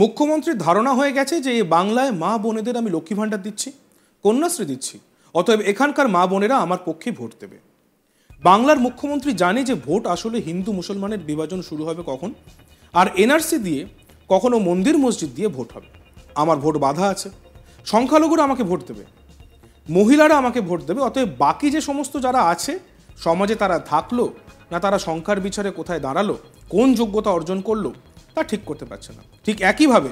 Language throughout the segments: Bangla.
মুখ্যমন্ত্রীর ধারণা হয়ে গেছে যে এই বাংলায় মা বোনেদের আমি লক্ষ্মী ভাণ্ডার দিচ্ছি, কন্যাশ্রী দিচ্ছি, অতএব এখানকার মা বোনেরা আমার পক্ষে ভোট দেবে। বাংলার মুখ্যমন্ত্রী জানে যে ভোট আসলে হিন্দু মুসলমানের বিভাজন শুরু হবে কখন, আর এনআরসি দিয়ে কখনো মন্দির মসজিদ দিয়ে ভোট হবে। আমার ভোট বাধা আছে, সংখ্যালঘুরা আমাকে ভোট দেবে, মহিলারা আমাকে ভোট দেবে, অতএব বাকি যে সমস্ত যারা আছে সমাজে তারা থাকলো না তারা সংখ্যার বিচারে কোথায় দাঁড়ালো, কোন যোগ্যতা অর্জন করলো তা ঠিক করতে পারছে না। ঠিক একইভাবে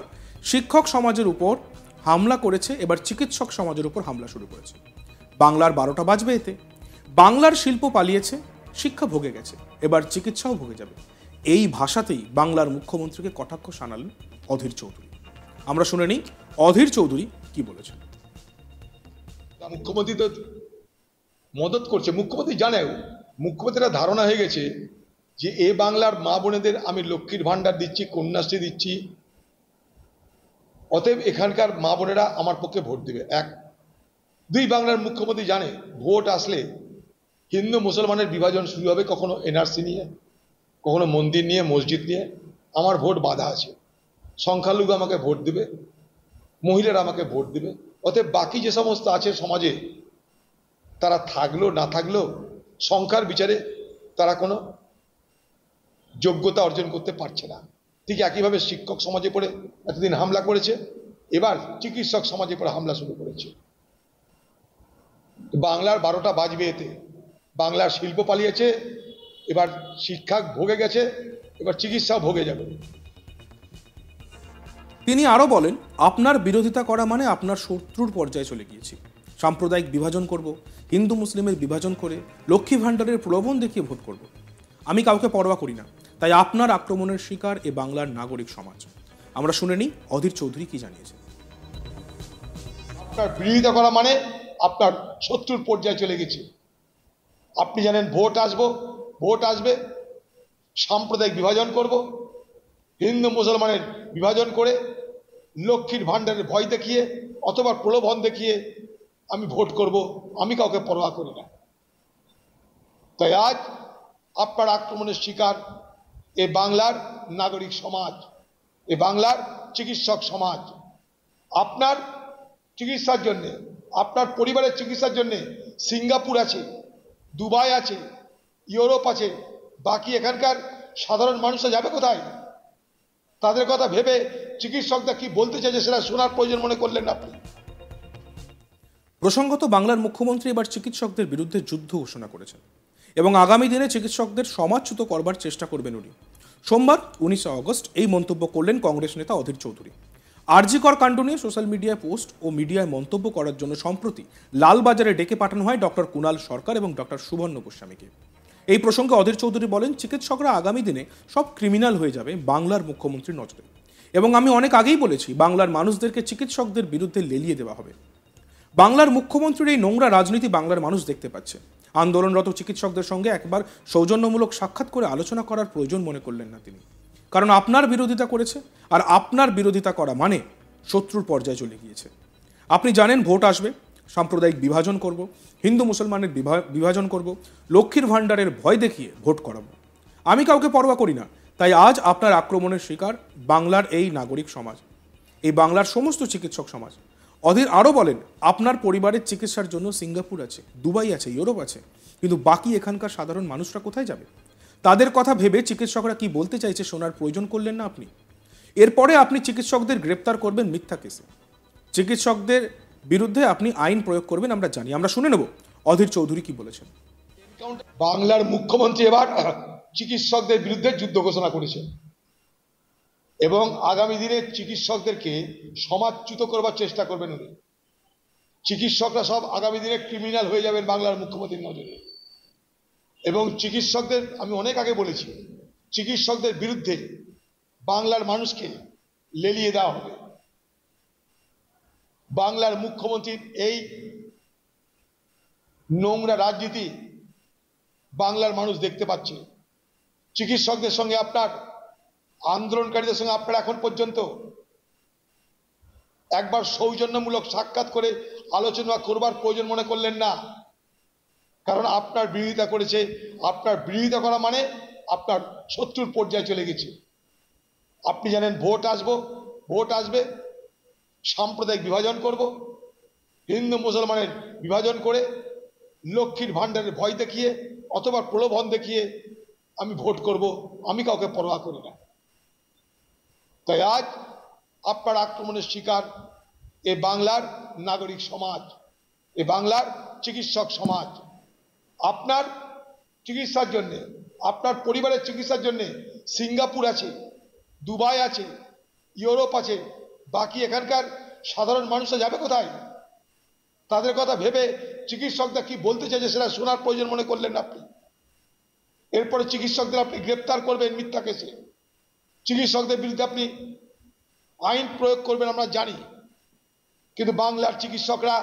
শিক্ষক সমাজের উপর হামলা করেছে, এবার চিকিৎসক সমাজের উপর হামলা শুরু করেছে। বাংলার 12টা বাজবে এতে। বাংলার শিল্প পালিয়েছে, শিক্ষা ভোগে গেছে, এবার চিকিৎসাও ভোগে যাবে। এই ভাষাতেই বাংলার মুখ্যমন্ত্রীকে কটাক্ষ শানালেন অধীর চৌধুরী। আমরা শুনে নিই অধীর চৌধুরী কি বলেছেন। মুখ্যমন্ত্রী তো মদত করছে, মুখ্যমন্ত্রী জানেও, মুখ্যমন্ত্রীরা ধারণা হয়ে গেছে যে এ বাংলার মা বোনেদের আমি লক্ষ্মীর ভাণ্ডার দিচ্ছি, কন্যাশ্রী দিচ্ছি, অতএব এখানকার মা বোনেরা আমার পক্ষে ভোট দেবে। এক। দুই, বাংলার মুখ্যমন্ত্রী জানে ভোট আসলে হিন্দু মুসলমানের বিভাজন শুরু হবে, কখনো এনআরসি নিয়ে, কখনো মন্দির নিয়ে, মসজিদ নিয়ে। আমার ভোট বাধা আছে, সংখ্যালঘু আমাকে ভোট দেবে, মহিলারা আমাকে ভোট দেবে, অতএব বাকি যে সমস্ত আছে সমাজে তারা থাকলো না থাকলো সংখ্যার বিচারে তারা কোনো যোগ্যতা অর্জন করতে পারছে না। ঠিক একইভাবে শিক্ষক সমাজে পড়ে এতদিন হামলা করেছে, এবার চিকিৎসক সমাজে পড়ে হামলা শুরু করেছে। বাংলার 12টা বাজবে এতে। বাংলার শিল্প পালিয়েছে, এবার শিক্ষা ভোগে গেছে, এবার চিকিৎসাও ভোগে যাবে। তিনি আরো বলেন, আপনার বিরোধিতা করা মানে আপনার শত্রুর পর্যায়ে চলে গিয়েছি। সাম্প্রদায়িক বিভাজন করব, হিন্দু মুসলিমের বিভাজন করে লক্ষ্মী ভাণ্ডারের প্রলোভন দেখিয়ে ভোট করব। আমি কাউকে পরোয়া করি না, তাই আপনার আক্রমণের শিকার এ বাংলার নাগরিক সমাজ। আমরা শুনে নিই অধীর চৌধুরী কি জানিয়েছেন। আপনার বিরোধিতা করা মানে আপনার শত্রুর পর্যায়ে চলে গেছে। আপনি জানেন ভোট আসবে, সাম্প্রদায়িক বিভাজন করব, হিন্দু মুসলমানের বিভাজন করে লক্ষ্মীর ভাণ্ডারের ভয় দেখিয়ে অথবা প্রলোভন দেখিয়ে আমি ভোট করব। আমি কাউকে পরোয়া করি না। তাই আজ আপনার আক্রমণের শিকার এ বাংলার নাগরিক সমাজ, এ বাংলার চিকিৎসক সমাজ। আপনার চিকিৎসার জন্যে, আপনার পরিবারের চিকিৎসার জন্যে সিঙ্গাপুর আছে, দুবাই আছে, ইউরোপ আছে, বাকি এখানকার সাধারণ মানুষরা যাবে কোথায়? তাদের কথা ভেবে চিকিৎসকরা কি বলতে চাইছে সেটা শোনার প্রয়োজন মনে করলেন আপনি। প্রসঙ্গত, বাংলার মুখ্যমন্ত্রী এবার চিকিৎসকদের বিরুদ্ধে যুদ্ধ ঘোষণা করেছেন এবং আগামী দিনে চিকিৎসকদের সমাজচ্যুত করবার চেষ্টা করবেন উনি। সোমবার 19 আগস্ট এই মন্তব্য করলেন কংগ্রেস নেতা অধীর চৌধুরী। আরজি কর কাণ্ড নিয়ে সোশ্যাল মিডিয়ায় পোস্ট ও মিডিয়ায় মন্তব্য করার জন্য সম্প্রতি লালবাজারে ডেকে পাঠানো হয় ডক্টর কুণাল সরকার এবং ডক্টর সুবর্ণ গোস্বামীকে। এই প্রসঙ্গে অধীর চৌধুরী বলেন, চিকিৎসকরা আগামী দিনে সব ক্রিমিনাল হয়ে যাবে বাংলার মুখ্যমন্ত্রীর নজরে, এবং আমি অনেক আগেই বলেছি বাংলার মানুষদেরকে চিকিৎসকদের বিরুদ্ধে লেলিয়ে দেওয়া হবে। বাংলার মুখ্যমন্ত্রীর এই নোংরা রাজনীতি বাংলার মানুষ দেখতে পাচ্ছে। আন্দোলনরত চিকিৎসকদের সঙ্গে একবার সৌজন্যমূলক সাক্ষাৎ করে আলোচনা করার প্রয়োজন মনে করলেন না তিনি, কারণ আপনার বিরোধিতা করেছে, আর আপনার বিরোধিতা করা মানে শত্রুর পর্যায়ে চলে গিয়েছে। আপনি জানেন ভোট আসবে, সাম্প্রদায়িক বিভাজন করব, হিন্দু মুসলমানের বিভাজন করব, লক্ষ্মীর ভাণ্ডারের ভয় দেখিয়ে ভোট করাবো। আমি কাউকে পরোয়া করি না, তাই আজ আপনার আক্রমণের শিকার বাংলার এই নাগরিক সমাজ, এই বাংলার সমস্ত চিকিৎসক সমাজ। অধীর আরও বলেন, আপনার পরিবারের চিকিৎসার জন্য সিঙ্গাপুর আছে, দুবাই আছে, ইউরোপ আছে, কিন্তু বাকি এখানকার সাধারণ মানুষরা কোথায় যাবে? তাদের কথা ভেবে চিকিৎসকরা কি বলতে চাইছে শোনার প্রয়োজন করলেন না আপনি। এরপরে আপনি চিকিৎসকদের গ্রেপ্তার করবেন মিথ্যা কেসে, চিকিৎসকদের বিরুদ্ধে আপনি আইন প্রয়োগ করবেন, আমরা জানি। আমরা শুনে নেব অধীর চৌধুরী কি বলেছেন। বাংলার মুখ্যমন্ত্রী এবার চিকিৎসকদের বিরুদ্ধে যুদ্ধ ঘোষণা করেছেন এবং আগামী দিনে চিকিৎসকদেরকে সমাজচ্যুত করবার চেষ্টা করবেন উনি। চিকিৎসকরা সব আগামী দিনে ক্রিমিনাল হয়ে যাবেন বাংলার মুখ্যমন্ত্রীর নজরে। এবং চিকিৎসকদের আমি অনেক আগে বলেছি, চিকিৎসকদের বিরুদ্ধে বাংলার মানুষকে লেলিয়ে দেওয়া হবে। বাংলার মুখ্যমন্ত্রীর এই নোংরা রাজনীতি বাংলার মানুষ দেখতে পাচ্ছে। চিকিৎসকদের সঙ্গে আপনার, আন্দোলনকারীদের সঙ্গে আপনারা এখন পর্যন্ত একবার সৌজন্যমূলক সাক্ষাৎ করে আলোচনা করবার প্রয়োজন মনে করলেন না, কারণ আপনার বিরোধিতা করেছে। আপনার বিরোধিতা করা মানে আপনার শত্রুর পর্যায়ে চলে গেছে। আপনি জানেন ভোট ভোট আসবে, সাম্প্রদায়িক বিভাজন করব, হিন্দু মুসলমানের বিভাজন করে লক্ষ্মীর ভাণ্ডারের ভয় দেখিয়ে অথবা প্রলোভন দেখিয়ে আমি ভোট করব, আমি কাউকে পরোয়া করি না। তাই আজ আপনার আক্রমণের শিকার এ বাংলার নাগরিক সমাজ, এ বাংলার চিকিৎসক সমাজ। আপনার চিকিৎসার জন্য, আপনার পরিবারের চিকিৎসার জন্য সিঙ্গাপুর আছে, দুবাই আছে, ইউরোপ আছে, বাকি এখানকার সাধারণ মানুষরা যাবে কোথায়? তাদের কথা ভেবে চিকিৎসকরা কি বলতে চাইছে সেটা শোনার প্রয়োজন মনে করলেন আপনি। এরপরে চিকিৎসকদের আপনি গ্রেপ্তার করবেন মিথ্যা কেসে, চিকিৎসকদের বিরুদ্ধে আপনি আইন প্রয়োগ করবেন আমরা জানি, কিন্তু বাংলার চিকিৎসকরা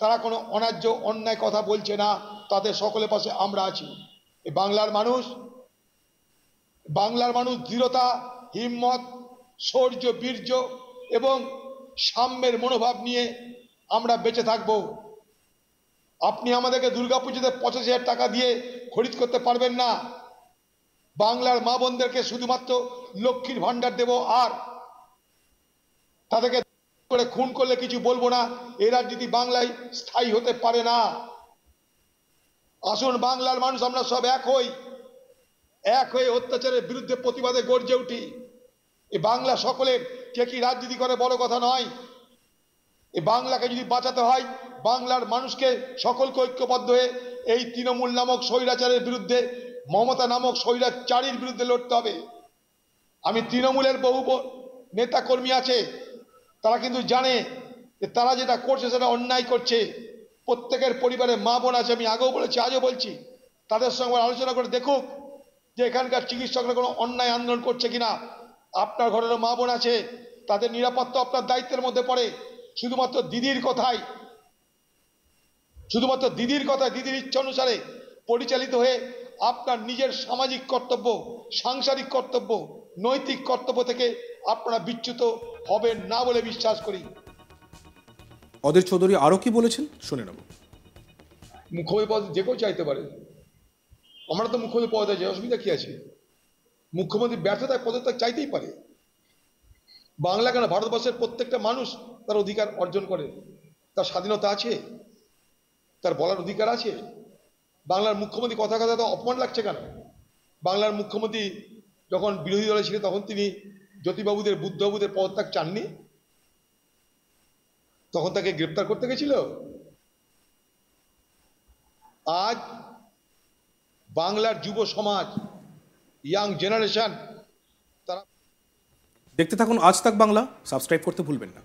তারা কোনো অন্যায্য অন্যায় কথা বলছে না, তাদের সকলের পাশে আমরা আছি। এই বাংলার মানুষ দৃঢ়তা, হিম্মত, শৌর্য, বীর্য এবং সাম্যের মনোভাব নিয়ে আমরা বেঁচে থাকব। আপনি আমাদেরকে দুর্গাপুজোতে 85,000 টাকা দিয়ে খরিদ করতে পারবেন না। বাংলার মা বোনদেরকে শুধুমাত্র লক্ষ্মীর ভাণ্ডার দেব আর তাদেরকে করে খুন করলে কিছু বলবো না। এ রাজনীতি বাংলায় স্থায়ী হতে পারে না। আসুন বাংলার মানুষ আমরা সব এক হয়ে অত্যাচারের বিরুদ্ধে প্রতিবাদে গর্জে উঠি। এ বাংলা সকলের, কে কি রাজনীতি করে বড় কথা নয়। এ বাংলাকে যদি বাঁচাতে হয়, বাংলার মানুষকে সকলকে ঐক্যবদ্ধ হয়ে এই তৃণমূল নামক স্বৈরাচারের বিরুদ্ধে, মমতা নামক স্বৈরাচারীর বিরুদ্ধে লড়তে হবে। আমি তৃণমূলের বহু নেতা কর্মী আছে, তারা কিন্তু জানে যে তারা যেটা করছে সেটা অন্যায় করছে। প্রত্যেকের পরিবারে মা বোন আছে, আমি আগেও বলেছি আজও বলছি, তাদের সঙ্গে আলোচনা করে দেখুক যে এখানকার চিকিৎসকরা কোনো অন্যায় আন্দোলন করছে কিনা। আপনার ঘরেরও মা বোন আছে, তাদের নিরাপত্তা আপনার দায়িত্বের মধ্যে পড়ে। শুধুমাত্র দিদির কথায়, দিদির ইচ্ছা অনুসারে পরিচালিত হয়ে আপনার নিজের সামাজিক কর্তব্য, সাংসারিক কর্তব্য, নৈতিক কর্তব্য থেকে আপনারা বিচ্যুত হবেন না বলে বিশ্বাস করি। অধীর চৌধুরী আরো কি বলেছেন শুনে নেব। মুখ্যমন্ত্রী পদ যে কেউ চাইতে পারে, আমরা তো মুখ্যমন্ত্রী পদে যাই, অসুবিধা কি আছে? মুখ্যমন্ত্রী ব্যর্থতায় পদত্যাগ চাইতেই পারে। বাংলা কেন, ভারতবর্ষের প্রত্যেকটা মানুষ তার অধিকার অর্জন করে, তার স্বাধীনতা আছে, তার বলার অধিকার আছে। বাংলার মুখ্যমন্ত্রী কথা তো অপমান লাগছে কেন? বাংলার মুখ্যমন্ত্রী যখন বিরোধী দলে ছিলেন তখন তিনি জ্যোতিবাবুদের, বুদ্ধবাবুদের পদত্যাগ চাননি? তখন তাকে গ্রেপ্তার করতে গেছিল। আজ বাংলার যুব সমাজ, ইয়াং জেনারেশন, তারা দেখতে থাকুন আজ তাক বাংলা, সাবস্ক্রাইব করতে ভুলবেন না।